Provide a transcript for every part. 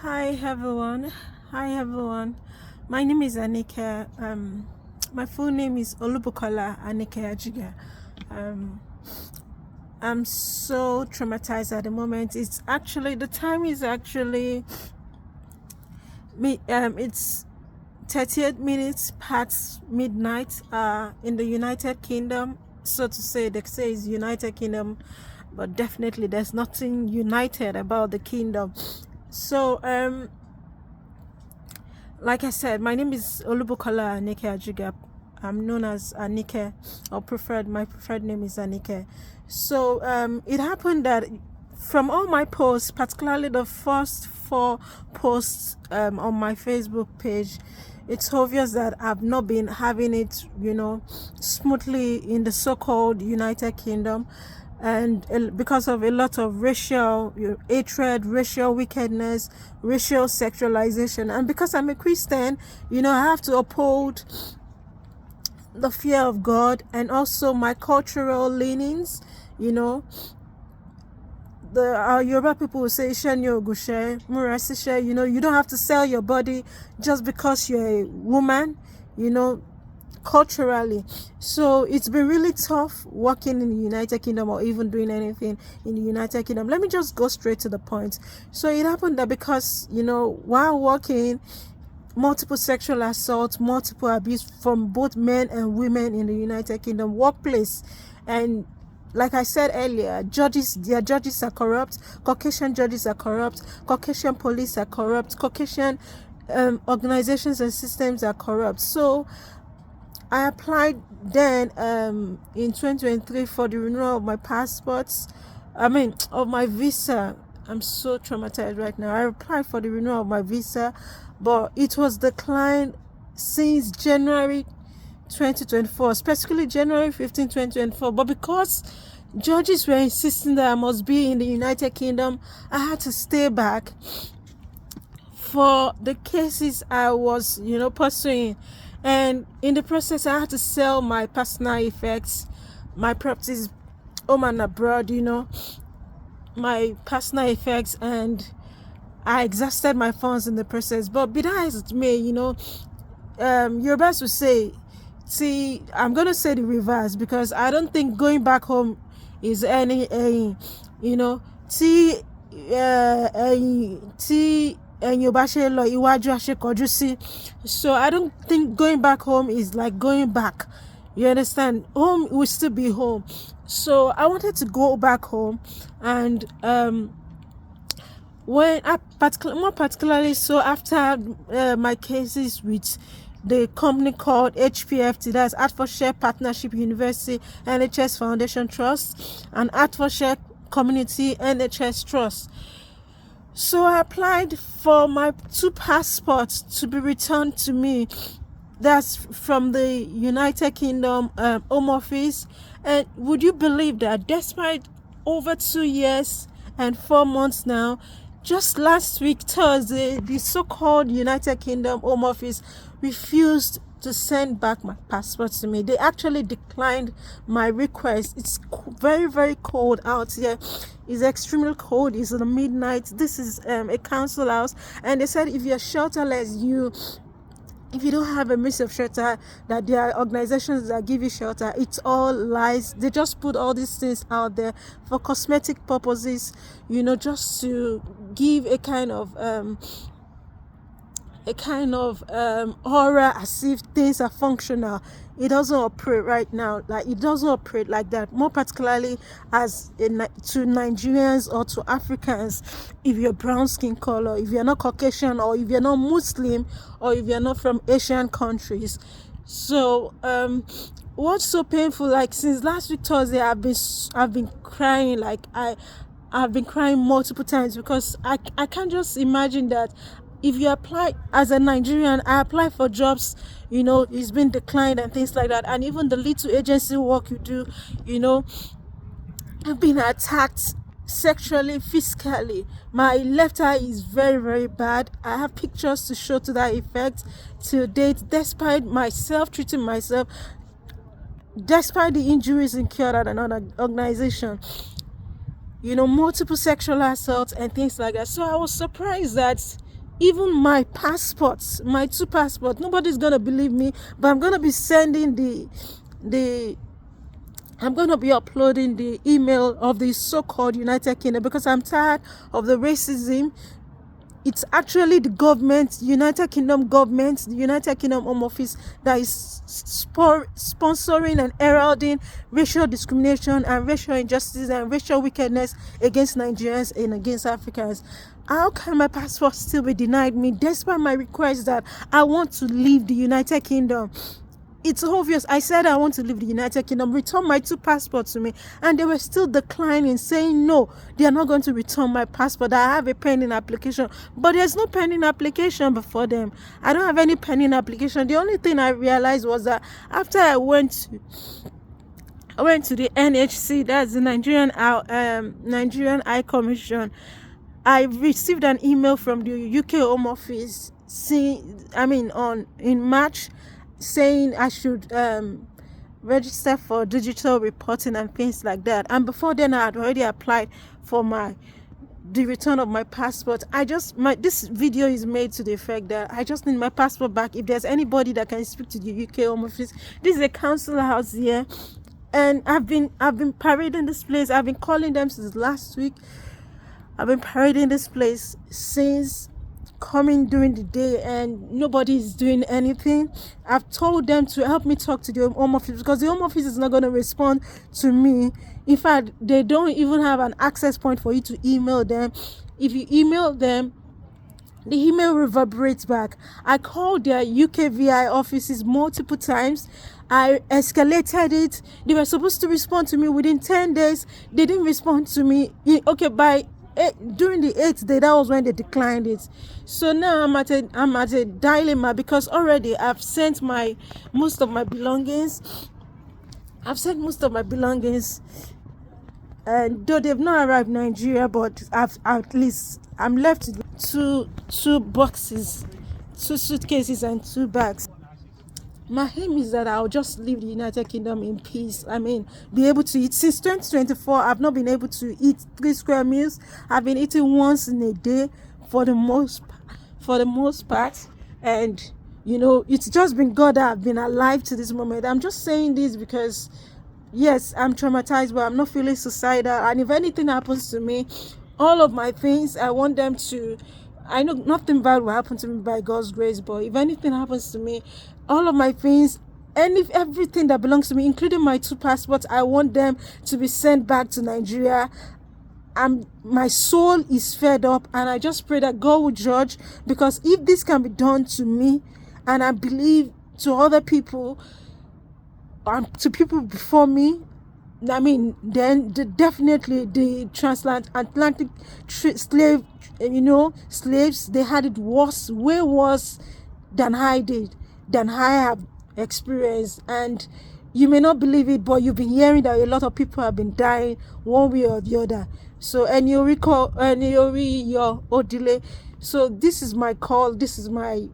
Hi everyone. Hi everyone. My name is Anike. My full name is Olubukola Anike Ajiga. I'm so traumatized at the moment. The time is actually it's 38 minutes past midnight in the United Kingdom. So to say, they say it's United Kingdom, but definitely there's nothing united about the kingdom. So like I said, my name is Olubukola Anike Ajiga. I'm known as Anike, or my preferred name is Anike. So it happened that from all my posts, particularly the first 4 posts on my Facebook page, it's obvious that I've not been having it, smoothly in the so-called United Kingdom. And because of a lot of racial hatred, racial wickedness, racial sexualization, and because I'm a Christian, I have to uphold the fear of God and also my cultural leanings. The Yoruba people will say, "Shenyo Gushe, Murasishe." You don't have to sell your body just because you're a woman. Culturally. So it's been really tough working in the United Kingdom or even doing anything in the United Kingdom. Let me just go straight to the point. So it happened that because while working, multiple sexual assault, multiple abuse from both men and women in the United Kingdom workplace. And like I said earlier, their judges are corrupt, Caucasian judges are corrupt, Caucasian police are corrupt, Caucasian organizations and systems are corrupt. So I applied then in 2023 for the renewal of my of my visa. I'm so traumatized right now. I applied for the renewal of my visa, but it was declined since January 2024, specifically January 15, 2024. But because judges were insisting that I must be in the United Kingdom, I had to stay back for the cases I was, pursuing. And in the process, I had to sell my personal effects, my properties home and abroad, my personal effects, and I exhausted my funds in the process. But besides me, Yorubas would say, see, I'm going to say the reverse, because I don't think going back home is any, see, so I don't think going back home is like going back. You understand? Home will still be home. So I wanted to go back home, and when I more particularly so after my cases with the company called HPFT, that's Hertfordshire Partnership University NHS Foundation Trust, and Hertfordshire Community NHS Trust. So I applied for my 2 passports to be returned to me. That's from the United Kingdom Home Office. And would you believe that despite over 2 years and 4 months now, just last week, Thursday, the so-called United Kingdom Home Office refused to send back my passport to me. They actually declined my request. It's very, very cold out here. It's extremely cold. It's in the midnight. This is a council house, and they said if you're shelterless, if you don't have a means of shelter, that there are organizations that give you shelter. It's all lies. They just put all these things out there for cosmetic purposes, just to give a kind of aura as if things are functional. It doesn't operate right now. It doesn't operate like that. More particularly to Nigerians or to Africans, if you're brown skin color, if you're not Caucasian, or if you're not Muslim, or if you're not from Asian countries. So what's so painful, like since last week Thursday, I've been crying. I've been crying multiple times, because I can't just imagine that if you apply as a Nigerian, I apply for jobs, it's been declined and things like that. And even the little agency work you do, I've been attacked sexually, physically. My left eye is very, very bad. I have pictures to show to that effect. To date, despite myself treating myself, despite the injuries incurred at another organization, multiple sexual assaults and things like that. So I was surprised that even my passports, my 2 passports. Nobody's gonna believe me, but I'm gonna be sending I'm going to be uploading the email of the so-called United Kingdom, because I'm tired of the racism. It's actually the government, United Kingdom government, the United Kingdom Home Office, that is sponsoring and heralding racial discrimination and racial injustice and racial wickedness against Nigerians and against Africans. How can my passport still be denied me despite my request that I want to leave the United Kingdom? It's obvious. I said I want to leave the United Kingdom, return my 2 passports to me, and they were still declining, saying no, they are not going to return my passport. I have a pending application, but there's no pending application before them. I don't have any pending application. The only thing I realized was that after I went to the NHC, that's the Nigerian High Commission, I received an email from the UK Home Office in March, saying I should register for digital reporting and things like that. And before then, I had already applied for the return of my passport. This video is made to the effect that I just need my passport back. If there's anybody that can speak to the UK Home Office, this is a council house here, and I've been parading this place. I've been calling them since last week. I've been parading this place since coming during the day, and nobody is doing anything. I've told them to help me talk to the Home Office, because the Home Office is not going to respond to me. In fact, they don't even have an access point for you to email them. If you email them, the email reverberates back. I called their UKVI offices multiple times. I escalated it. They were supposed to respond to me within 10 days. They didn't respond to me. During the 8th day, that was when they declined it. So now I'm at a dilemma, because already I've sent most of my belongings. And though they've not arrived in Nigeria, but I'm left with two boxes, 2 suitcases and 2 bags. My aim is that I'll just leave the United Kingdom in peace. Be able to eat. Since 2024, I've not been able to eat 3 square meals. I've been eating once in a day for the most part. And, it's just been God that I've been alive to this moment. I'm just saying this because, yes, I'm traumatized, but I'm not feeling suicidal. And if anything happens to me, all of my things, I want them to... I know nothing bad will happen to me by God's grace, but if anything happens to me, all of my things, everything that belongs to me, including my 2 passports, I want them to be sent back to Nigeria. My soul is fed up, and I just pray that God will judge, because if this can be done to me, and I believe to other people, to people before me, then definitely the transatlantic slaves, they had it worse, way worse than I have experienced. And you may not believe it, but you've been hearing that a lot of people have been dying one way or the other. So, Odile. So this is my call. This is my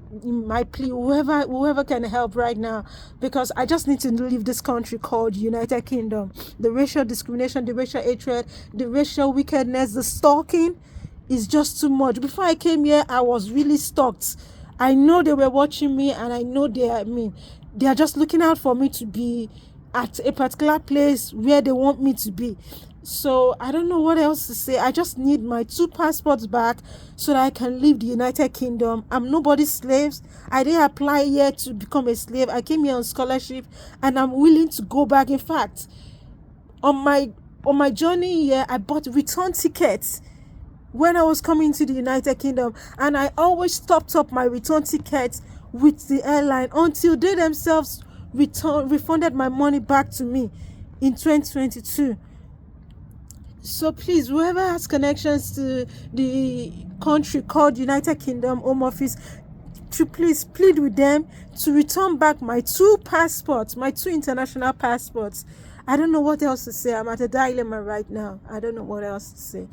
plea. Whoever can help right now, because I just need to leave this country called United Kingdom. The racial discrimination, the racial hatred, the racial wickedness, the stalking is just too much. Before I came here, I was really stalked. I know they were watching me, and I know they are just looking out for me to be at a particular place where they want me to be. So I don't know what else to say. I just need my 2 passports back so that I can leave the United Kingdom. I'm nobody's slave. I didn't apply here to become a slave. I came here on scholarship, and I'm willing to go back. In fact, on my journey here, I bought return tickets when I was coming to the United Kingdom, and I always topped up my return tickets with the airline until they themselves refunded my money back to me in 2022. So please, whoever has connections to the country called United Kingdom Home Office, to please plead with them to return back my 2 passports, my 2 international passports. I don't know what else to say. I'm at a dilemma right now. I don't know what else to say.